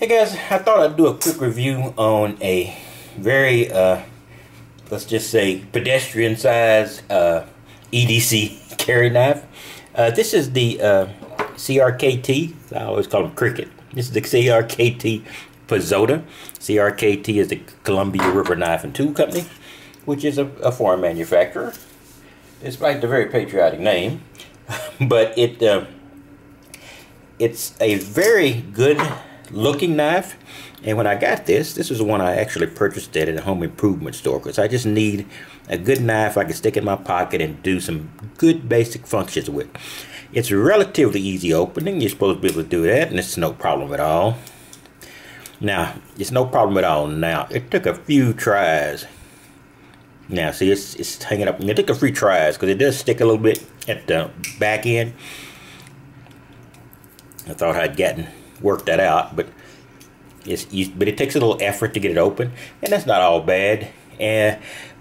Hey guys, I thought I'd do a quick review on a very, let's just say, pedestrian size EDC carry knife. This is the CRKT, I always call them Cricket. This is the CRKT Pazoda. CRKT is the Columbia River Knife and Tool Company, which is a foreign manufacturer. Despite the very patriotic name, but it's a very good looking knife. And when I got this was the one I actually purchased at a home improvement store, because I just need a good knife I can stick in my pocket and do some good basic functions with. It's relatively easy opening. You're supposed to be able to do that, and it's no problem at all. Now, it's no problem at all now. It took a few tries. Now, see, it's hanging up. It took a few tries because it does stick a little bit at the back end. I thought I'd worked that out, but it takes a little effort to get it open, and that's not all bad.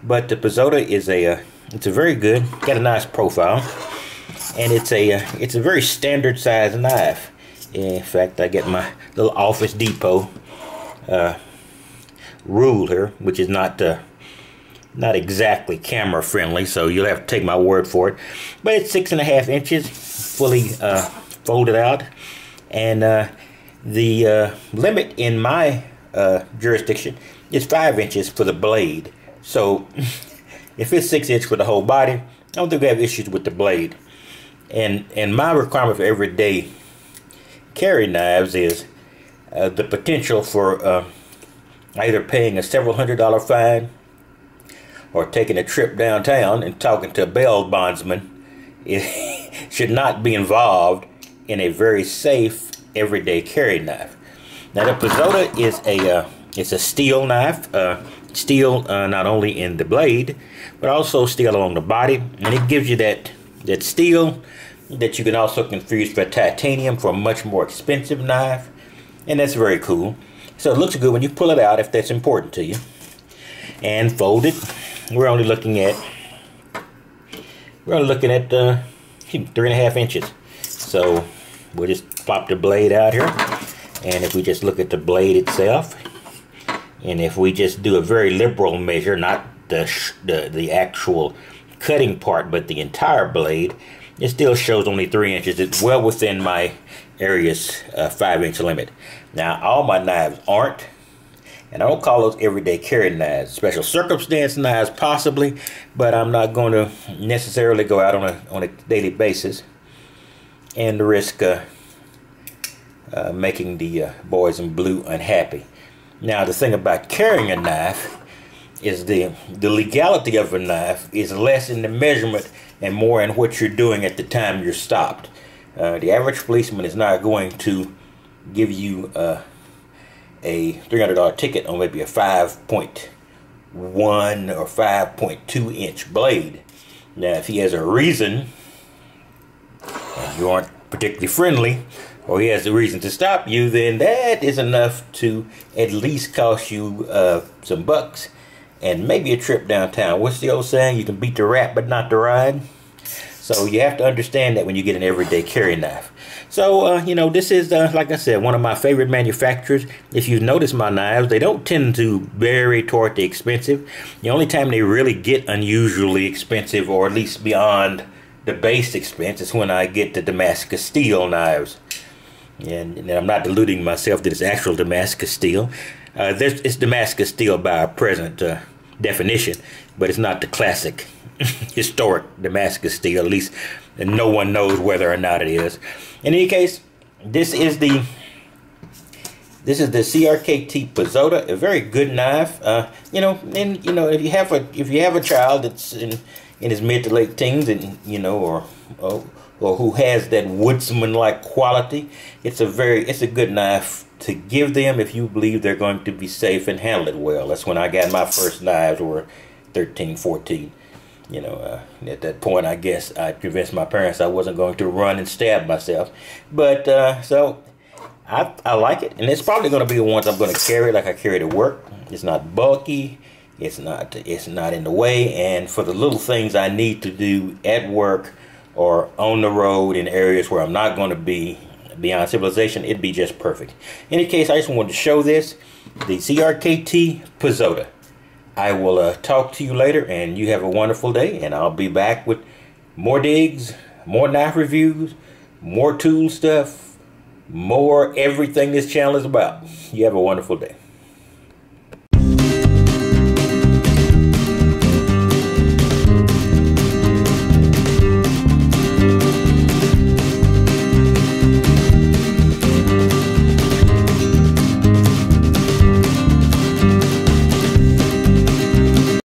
But the Pazoda is it's a very good, got a nice profile, and it's a very standard size knife. In fact, I get my little Office Depot rule here, which is not exactly camera friendly, so you'll have to take my word for it. But it's 6.5 inches, fully folded out, and the limit in my jurisdiction is 5 inches for the blade. So if it's 6 inches for the whole body, I don't think we have issues with the blade. And my requirement for everyday carry knives is the potential for either paying a several $100 fine or taking a trip downtown and talking to a bail bondsman. It should not be involved in a very safe everyday carry knife. Now, the Pazoda is it's a steel knife, steel not only in the blade, but also steel along the body, and it gives you that steel that you can also confuse for titanium for a much more expensive knife, and that's very cool. So it looks good when you pull it out, if that's important to you, and fold it. We're only looking at 3.5 inches. So we'll just pop the blade out here, and if we just look at the blade itself, and if we just do a very liberal measure, not the actual cutting part, but the entire blade, it still shows only 3 inches. It's well within my area's 5-inch limit. Now, all my knives aren't, and I don't call those everyday carry knives. Special circumstance knives, possibly, but I'm not going to necessarily go out on a daily basis and risk making the boys in blue unhappy. Now, the thing about carrying a knife is the legality of a knife is less in the measurement and more in what you're doing at the time you're stopped. The average policeman is not going to give you a $300 ticket on maybe a 5.1 or 5.2 inch blade. Now, if he has a reason, and you aren't particularly friendly, or he has a reason to stop you, then that is enough to at least cost you some bucks and maybe a trip downtown. What's the old saying? You can beat the rat but not the ride. So you have to understand that when you get an everyday carry knife. So, you know, this is, like I said, one of my favorite manufacturers. If you notice my knives, they don't tend to vary toward the expensive. The only time they really get unusually expensive, or at least beyond the base expense, is when I get the Damascus steel knives. And I'm not deluding myself that it's actual Damascus steel. It's Damascus steel by our present definition, but it's not the classic historic Damascus steel, at least, and no one knows whether or not it is. In any case, this is the CRKT Pazoda, a very good knife. You know, and you know, if you have a child that's in his mid to late teens, and you know, or who has that woodsman-like quality, it's a good knife to give them if you believe they're going to be safe and handle it well. That's when I got my first knives, were 13, 14. You know, at that point, I guess I convinced my parents I wasn't going to run and stab myself. But so I like it, and it's probably going to be the ones I'm going to carry like I carry to work. It's not bulky. It's not in the way, and for the little things I need to do at work or on the road in areas where I'm not going to be beyond civilization, it'd be just perfect. In any case, I just wanted to show this, the CRKT Pazoda. I will talk to you later, and you have a wonderful day, and I'll be back with more digs, more knife reviews, more tool stuff, more everything this channel is about. You have a wonderful day.